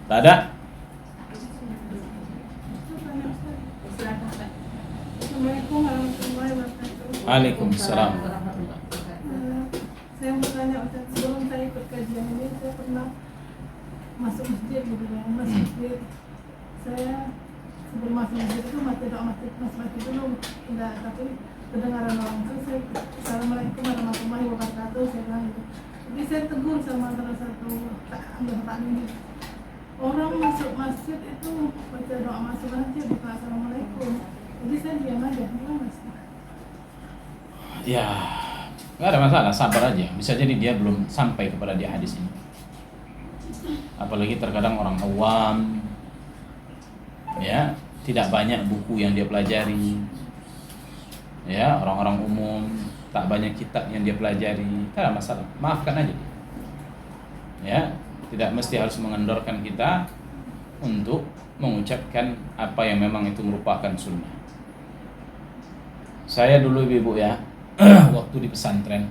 Tak ada? Silakan Pak. Assalamualaikum warahmatullahi wabarakatuh. Waalaikumsalam. Saya mau tanya Ustaz, sebelum saya ikut kajian ini saya pernah masuk masjid gitu ya, masjid. Saya sebelum masuk masjid itu masih doa masjid dulu, tidak, tapi kedengaran orang itu saya Assalamualaikum warahmatullahi wabarakatuh, saya bilang gitu. Jadi saya tegur sama salah satu anggota ini. Orang masuk masjid itu baca doa masuk masjid bukan Assalamualaikum. Jadi saya diam aja, gimana Mas? Ya, nggak ada masalah, sabar aja. Bisa jadi dia belum sampai kepada dia hadis ini. Apalagi terkadang orang awam, ya, tidak banyak buku yang dia pelajari. Ya, orang-orang umum tak banyak kitab yang dia pelajari. Tak ada masalah, maafkan aja. Ya, tidak mesti harus mengendorkan kita untuk mengucapkan apa yang memang itu merupakan sunnah. Saya dulu ibu ya, waktu di pesantren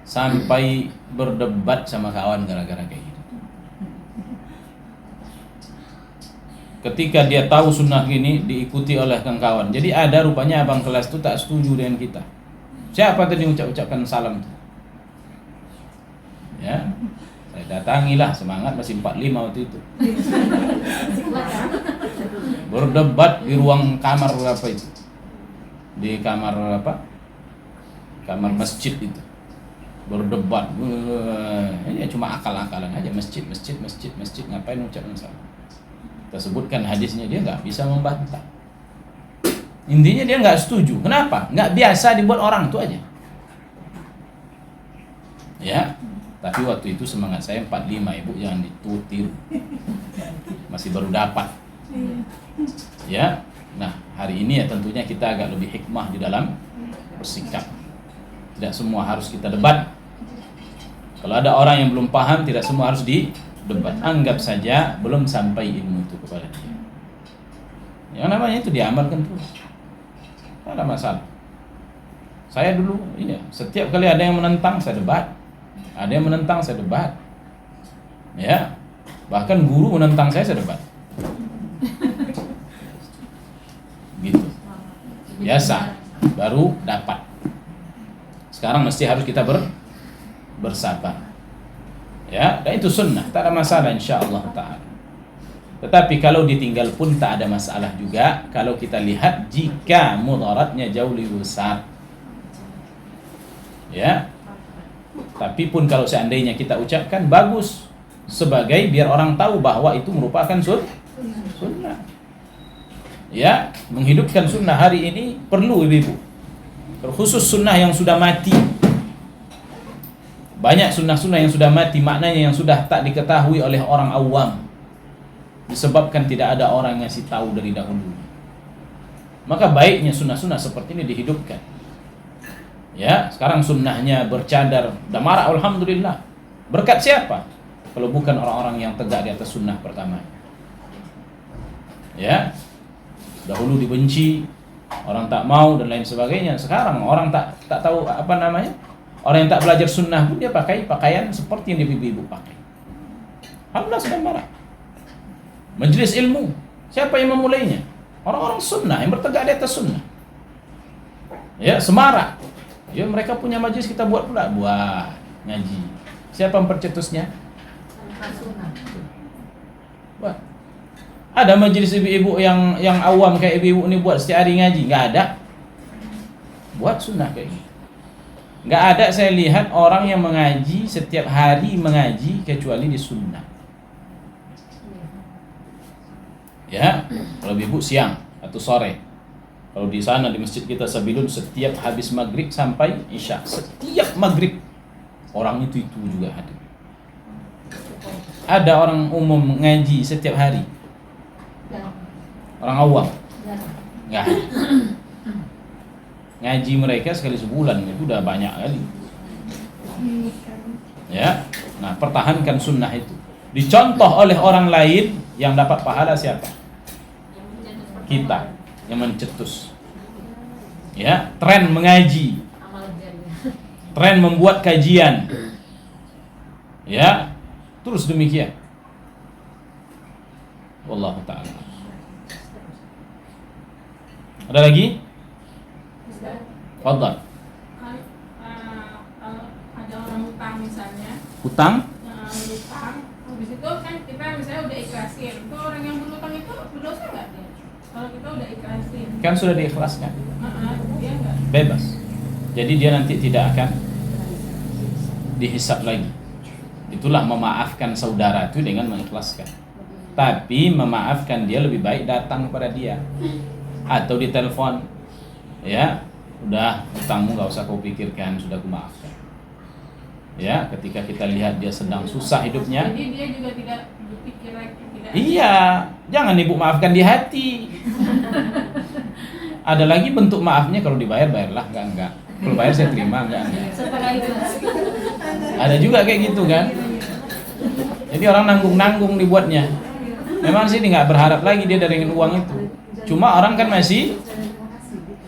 sampai berdebat sama kawan gara-gara kayak gitu. Ketika dia tahu sunnah gini diikuti oleh kawan. Jadi ada rupanya abang kelas itu tak setuju dengan kita. Siapa tadi ucapkan salam itu? Ya, saya datangilah, semangat masih 45 waktu itu. Berdebat di ruang kamar berapa itu? Di kamar apa? Kamar masjid itu. Berdebat. Ini cuma akal-akalan aja, masjid ngapain ucapkan salam. Kita sebutkan hadisnya, dia nggak bisa membantah. Intinya dia nggak setuju. Kenapa? Nggak biasa dibuat orang, itu aja. Ya, tapi waktu itu semangat saya 45, Ibu jangan ditutir. Masih baru dapat. Ya. Nah, hari ini ya tentunya kita agak lebih hikmah di dalam bersikap. Tidak semua harus kita debat. Kalau ada orang yang belum paham, tidak semua harus didebat. Anggap saja belum sampai ilmu itu kepada dia. Yang namanya itu diamalkan terus. Tidak ada masalah. Saya dulu, iya, setiap kali ada yang menentang, saya debat. Ada yang menentang, saya debat. Ya, bahkan guru menentang saya debat. Gitu. Biasa, baru dapat. Sekarang mesti harus kita bersabar. Ya, dan itu sunnah, tak ada masalah insyaallah ta'ala. Tetapi kalau ditinggal pun tak ada masalah juga kalau kita lihat jika mudaratnya jauh lebih besar. Ya. Tapi pun kalau seandainya kita ucapkan bagus sebagai biar orang tahu bahwa itu merupakan sunnah. Ya, menghidupkan sunnah hari ini perlu ibu-ibu. Terkhusus sunnah yang sudah mati. Banyak sunnah-sunnah yang sudah mati, maknanya yang sudah tak diketahui oleh orang awam. Disebabkan tidak ada orang yang ngasih tahu dari dahulu. Maka baiknya sunnah-sunnah seperti ini dihidupkan. Ya, sekarang sunnahnya bercadar, damara, alhamdulillah. Berkat siapa? Kalau bukan orang-orang yang tegak di atas sunnah pertama. Ya, dahulu dibenci, orang tak mau dan lain sebagainya. Sekarang orang tak tahu apa namanya. Orang yang tak belajar sunnah pun dia pakai pakaian seperti yang ibu-ibu pakai. Alhamdulillah sudah marah. Majelis ilmu, siapa yang memulainya? Orang-orang sunnah yang bertegak di atas sunnah. Ya, semarak. Ya, mereka punya majelis, kita buat pula, buat ngaji. Siapa yang percetusnya? Buat. Ada majelis ibu-ibu yang awam kayak ibu-ibu ini buat setiap hari ngaji? Nggak ada. Buat sunnah kayak gini. Nggak ada saya lihat orang yang mengaji setiap hari mengaji kecuali di sunnah. Ya, kalau ibu siang atau sore. Kalau di sana di masjid kita Sabilun setiap habis maghrib sampai isya, setiap maghrib orang itu juga hadir. Ada orang umum ngaji setiap hari? Orang awam? Enggak. Ngaji mereka sekali sebulan itu udah banyak kali. Ya, nah pertahankan sunnah itu. Dicontoh oleh orang lain yang dapat pahala siapa? Kita yang mencetus. Ya, tren mengaji, tren membuat kajian. Ya, terus demikian. Wallahu ta'ala. Ada lagi? Fadhal. Ada orang hutang misalnya. Hutang? Hutang. Habis itu kan kita misalnya udah ikhlasin. Itu orang yang berhutang itu berdosa nggak dia? Kalau kita udah ikhlasin. Kan sudah diikhlaskan. Dia nggak. Bebas. Jadi dia nanti tidak akan dihisap lagi. Itulah memaafkan saudara itu dengan mengikhlaskan. Tapi memaafkan dia lebih baik datang kepada dia atau ditelepon. Ya, udah hutangmu nggak usah kau pikirkan, sudah aku maafkan. Ya, ketika kita lihat dia sedang susah hidupnya. Jadi dia juga tidak berpikir lagi. Iya, jangan ibu maafkan di hati. Ada lagi bentuk maafnya kalau dibayar bayarlah, enggak. Kalau bayar saya terima, enggak. Setelah itu Ada juga kayak gitu kan. Jadi orang nanggung dibuatnya. Memang sih nggak berharap lagi dia dari uang itu. Cuma orang kan masih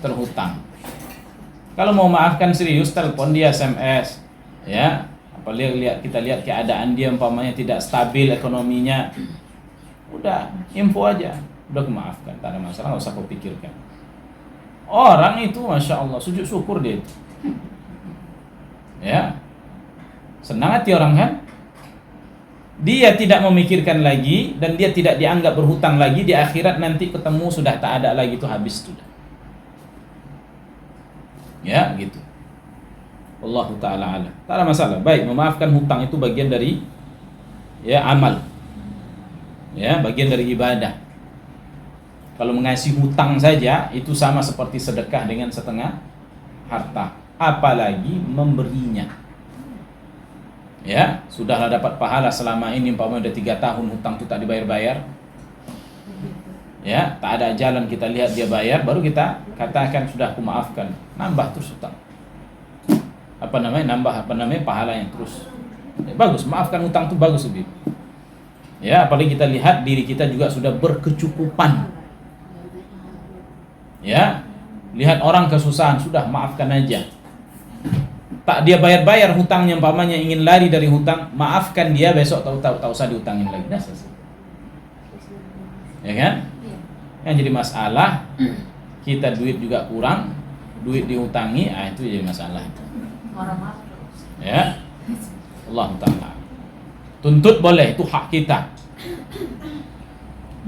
terhutang. Kalau mau maafkan serius, telepon dia, SMS, ya. Apalagi kita lihat keadaan dia umpamanya tidak stabil ekonominya, udah info aja, udah kemaafkan, tak ada masalah, nggak usah kau pikirkan. Orang itu masya Allah sujud syukur dia itu. Ya, senang hati orang kan. Dia tidak memikirkan lagi dan dia tidak dianggap berhutang lagi. Di akhirat nanti ketemu sudah tak ada lagi, itu habis sudah. Ya gitu. Allah Ta'ala ala. Tak ada masalah. Baik, memaafkan hutang itu bagian dari ya amal. Ya, bagian dari ibadah. Kalau mengasih hutang saja itu sama seperti sedekah dengan setengah harta, apalagi memberinya. Ya, sudahlah dapat pahala selama ini, umpamanya udah 3 tahun hutang itu tak dibayar-bayar. Ya, tak ada jalan kita lihat dia bayar, baru kita katakan sudah aku maafkan. Nambah terus hutang. Nambah pahalanya terus. Ya, bagus, maafkan hutang itu bagus lebih. Ya, apalagi kita lihat diri kita juga sudah berkecukupan. Ya, lihat orang kesusahan, sudah maafkan aja. Tak dia bayar-bayar hutangnya, umpamanya ingin lari dari hutang, maafkan dia, besok tak usah dihutangin lagi. Nah, selesai. Ya kan? Yang jadi masalah kita duit juga kurang, duit dihutangi, itu jadi masalah itu. Orang maaf. Ya. Allah Ta'ala. Tuntut boleh, itu hak kita.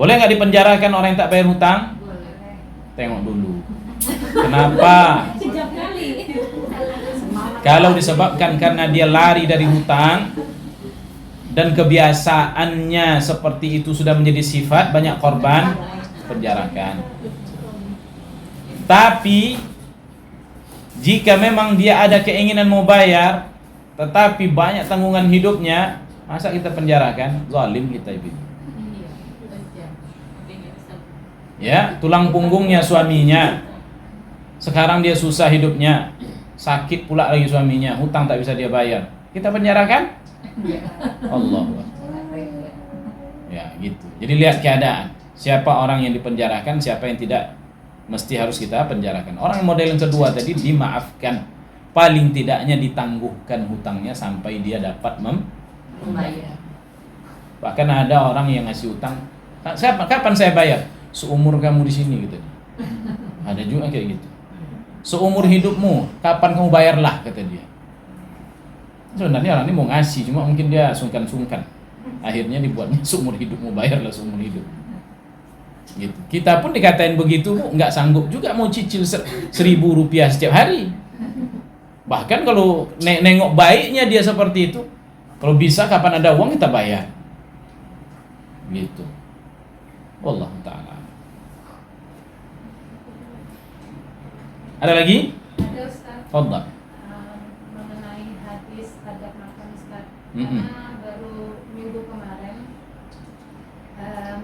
Boleh nggak dipenjarakan orang yang tak bayar hutang? Boleh. Tengok dulu. Kenapa? Sejak kali. Kalau disebabkan karena dia lari dari hutang dan kebiasaannya seperti itu sudah menjadi sifat, banyak korban, penjarakan. Tapi jika memang dia ada keinginan mau bayar tetapi banyak tanggungan hidupnya, masa kita penjarakan? Zalim kita ibu. Ya, tulang punggungnya suaminya. Sekarang dia susah hidupnya, sakit pula lagi suaminya, hutang tak bisa dia bayar. Kita penjarakan? Allah. Ya, gitu. Jadi lihat keadaan. Siapa orang yang dipenjarakan, siapa yang tidak, mesti harus kita penjarakan. Orang model yang kedua tadi dimaafkan. Paling tidaknya ditangguhkan hutangnya sampai dia dapat membayar. Bahkan ada orang yang ngasih hutang, kapan saya bayar? Seumur kamu di sini gitu. Ada juga kayak gitu. Seumur hidupmu, kapan kamu bayarlah, kata dia. Sebenarnya orang ini mau ngasih, cuma mungkin dia sungkan-sungkan. Akhirnya dibuatnya seumur hidupmu, bayarlah seumur hidup. Gitu. Kita pun dikatain begitu, nggak sanggup juga mau cicil 1.000 rupiah setiap hari. Bahkan kalau nengok baiknya dia seperti itu, kalau bisa kapan ada uang kita bayar. Gitu. Wallahu ta'ala. Ada lagi? Ada Ustaz. Fadhal. Mengenai hadis adab makan Ustaz. Mm-mm. Karena baru minggu kemarin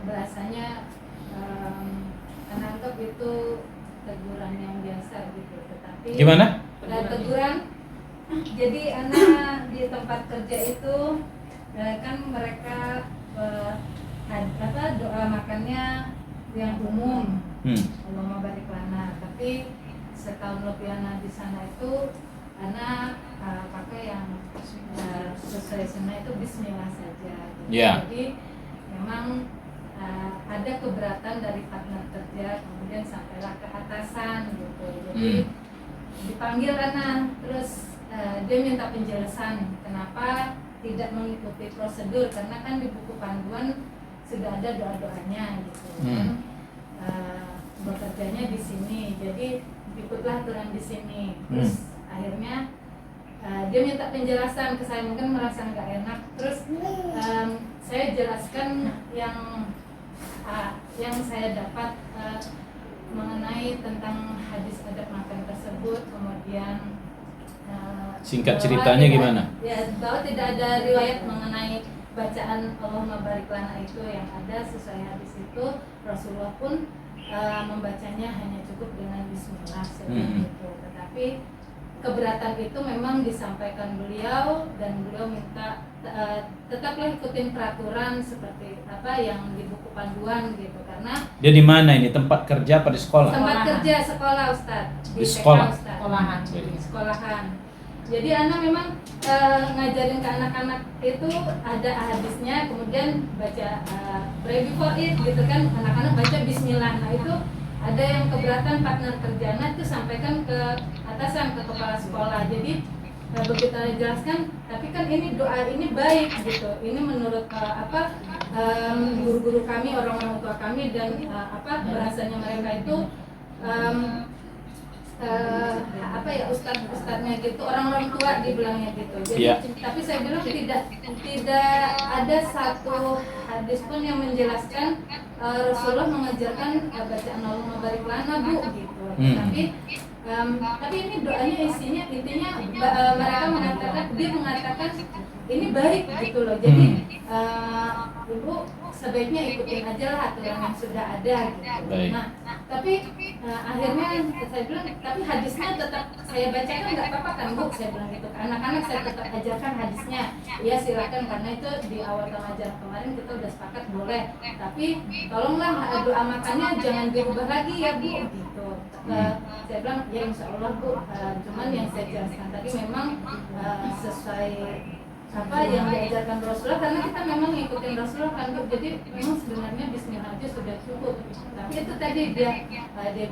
bahasanya anggap itu teguran yang biasa gitu. Tetapi Gimana? teguran. Jadi anak di tempat kerja itu kan mereka doa makannya yang umum. Allahumma barik lana. Tapi setahun lebih anak di sana itu anak pakai yang sesuai sunnah itu Bismillah saja. Gitu. Yeah. Jadi memang ada keberatan dari partner kerja, kemudian sampailah ke atasan gitu. Jadi dipanggil anak, terus dia minta penjelasan kenapa tidak mengikuti prosedur, karena kan di buku panduan sudah ada doa-doanya gitu. Bekerjanya di sini, jadi ikutlah aturan di sini. Terus akhirnya dia minta penjelasan ke saya, mungkin merasa nggak enak. Terus saya jelaskan yang saya dapat mengenai tentang hadis adab makan tersebut, kemudian Singkat ceritanya gimana? Ya, bahwa tidak ada riwayat mengenai bacaan Allahumma barik lana itu, yang ada sesuai hadis itu Rasulullah pun membacanya hanya cukup dengan Bismillah seperti itu. Tetapi keberatan itu memang disampaikan beliau, dan beliau minta tetaplah ikutin peraturan seperti apa yang di buku panduan gitu. Karena dia di mana ini, tempat kerja apa di sekolah? Tempat kerja, sekolah Ustaz. Di sekolah. Sekolahan. Jadi anak memang ngajarin ke anak-anak itu ada hadisnya, kemudian baca pray before it gitu kan, anak-anak baca Bismillah. Nah itu ada yang keberatan partner kerja anak itu sampaikan ke atasan, ke kepala sekolah. Jadi begitu dijelaskan, tapi kan ini doa ini baik gitu. Ini menurut guru-guru kami, orang-orang tua kami, dan bahasanya mereka itu ustadz-ustadznya gitu, orang-orang tua dibilangnya gitu. Jadi tapi saya bilang tidak ada satu hadis pun yang menjelaskan Rasulullah mengajarkan bacaan Allahumma barik lana bu gitu. Tapi Tapi ini doanya isinya intinya mereka mengatakan ini baik gitu loh. Jadi ibu sebaiknya ikutin aja lah aturan yang sudah ada gitu. Baik. Nah, tapi akhirnya saya bilang, tapi hadisnya tetap saya bacakan nggak apa-apa kan Bu? Saya bilang gitu. Anak-anak saya tetap ajarkan hadisnya. Ya silakan, karena itu di awal pengajaran kemarin kita udah sepakat boleh. Tapi tolonglah doa makannya jangan dirubah lagi ya Bu gitu. Saya bilang ya insya Allah Bu. Cuman yang saya jelaskan tadi memang sesuai apa yang diajarkan Rasulullah, karena kita memang ngikutin Rasulullah kan Bu. Jadi memang sebenarnya bismillah aja sudah cukup. Tapi itu tadi dia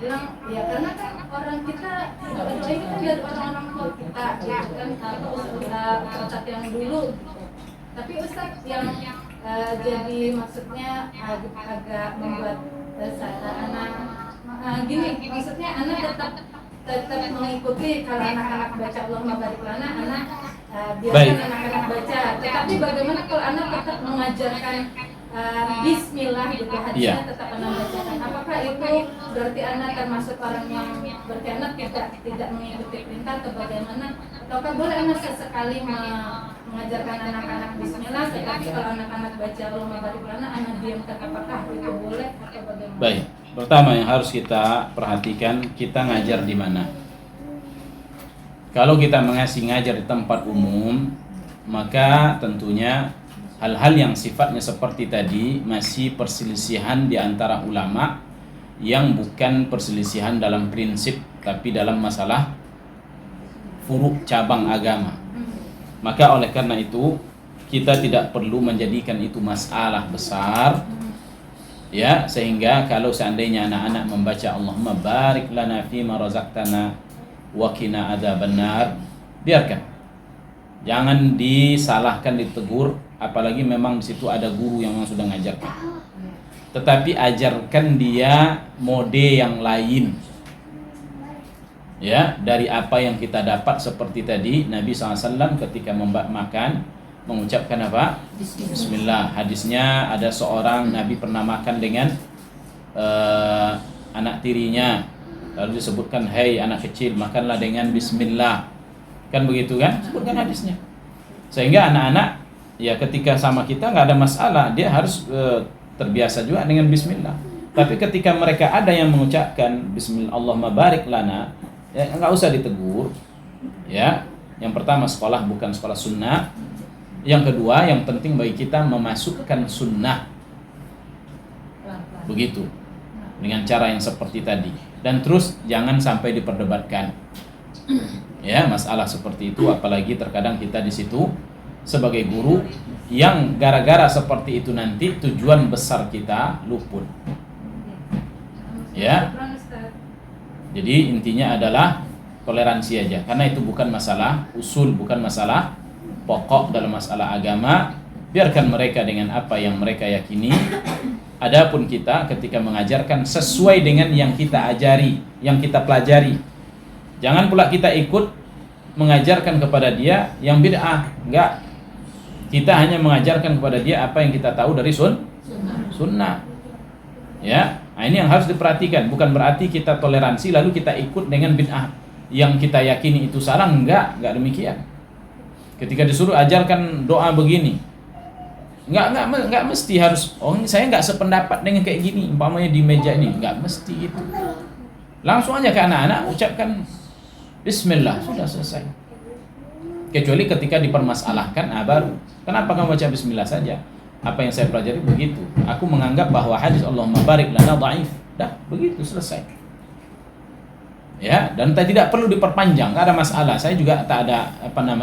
bilang ya karena kan orang kita doa ini kan dari orang-orang tua kita gitu kan, Ustaz yang dulu gitu. Tapi Ustaz yang jadi maksudnya agak membuat anak gini, maksudnya anak tetap mengikuti kalau anak-anak baca Allahumma barik lana, anak biarkan anak-anak baca. Tetapi bagaimana kalau anak tetap mengajarkan bismillah gitu, hadisnya tetap anak bacakan. Apakah itu berarti anak termasuk orang yang berarti anak tidak mengikuti perintah atau bagaimana? Ataukah boleh anak sesekali mengajarkan anak-anak bismillah, tetapi kalau anak-anak baca Allahumma barik lana anak diamkan, apakah itu boleh atau bagaimana? Baik. Pertama yang harus kita perhatikan, kita ngajar di mana. Kalau kita ngajar di tempat umum, maka tentunya hal-hal yang sifatnya seperti tadi masih perselisihan di antara ulama yang bukan perselisihan dalam prinsip, tapi dalam masalah furuk cabang agama. Maka oleh karena itu kita tidak perlu menjadikan itu masalah besar. Ya, sehingga kalau seandainya anak-anak membaca Allahumma barik lana fima razaqtana wa qina adzabannar, biarkan. Jangan disalahkan, ditegur, apalagi memang di situ ada guru yang sudah ngajarkan. Tetapi ajarkan dia mode yang lain. Ya, dari apa yang kita dapat seperti tadi Nabi SAW ketika makan mengucapkan apa? Bismillah. Hadisnya ada seorang Nabi pernah makan dengan anak tirinya, lalu disebutkan, "Hei anak kecil, makanlah dengan Bismillah." Kan begitu kan? Sebutkan hadisnya. Sehingga anak-anak ya ketika sama kita nggak ada masalah, dia harus terbiasa juga dengan Bismillah. Tapi ketika mereka ada yang mengucapkan Bismillah Allahumma barik lana, ya nggak usah ditegur. Ya, yang pertama sekolah bukan sekolah sunnah. Yang kedua, yang penting bagi kita memasukkan sunnah. Begitu. Dengan cara yang seperti tadi. Dan terus jangan sampai diperdebatkan. Ya, masalah seperti itu, apalagi terkadang kita di situ sebagai guru yang gara-gara seperti itu nanti tujuan besar kita luput. Ya. Jadi intinya adalah toleransi aja, karena itu bukan masalah usul, bukan masalah pokok dalam masalah agama. Biarkan mereka dengan apa yang mereka yakini. Adapun kita ketika mengajarkan sesuai dengan yang kita ajari, yang kita pelajari. Jangan pula kita ikut mengajarkan kepada dia yang bid'ah. Enggak. Kita hanya mengajarkan kepada dia apa yang kita tahu dari sunnah. Ya, nah ini yang harus diperhatikan. Bukan berarti kita toleransi lalu kita ikut dengan bid'ah yang kita yakini itu salah. Enggak demikian. Ketika disuruh ajarkan doa begini, enggak mesti harus, saya enggak sependapat dengan kayak gini, umpamanya di meja ini, enggak mesti itu. Langsung aja ke anak-anak ucapkan Bismillah, sudah selesai. Kecuali ketika dipermasalahkan, baru kenapa kamu baca Bismillah saja? Apa yang saya pelajari begitu. Aku menganggap bahwa hadis Allahumma barik lana dhaif. Dah, begitu selesai. Ya, dan tidak perlu diperpanjang, enggak ada masalah. Saya juga tak ada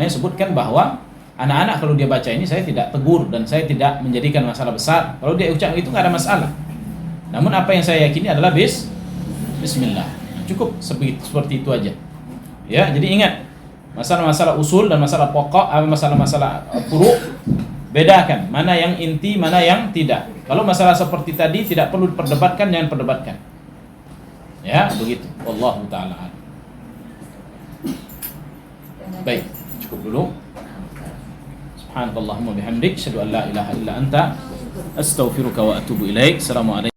sebutkan bahwa anak-anak kalau dia baca ini saya tidak tegur dan saya tidak menjadikan masalah besar. Kalau dia ucap itu enggak ada masalah. Namun apa yang saya yakini adalah Bismillah. Cukup seperti itu aja. Ya, jadi ingat, masalah-masalah usul dan masalah pokok, masalah-masalah furu', bedakan mana yang inti, mana yang tidak. Kalau masalah seperti tadi tidak perlu diperdebatkan, jangan perdebatkan. Ya, begitu. Wallahu ta'ala. Baik, cukup dulu. Subhanakallahumma bihamdik, asyhadu an la ilaha illa anta, astaghfiruka wa atubu ilaik. Assalamualaikum.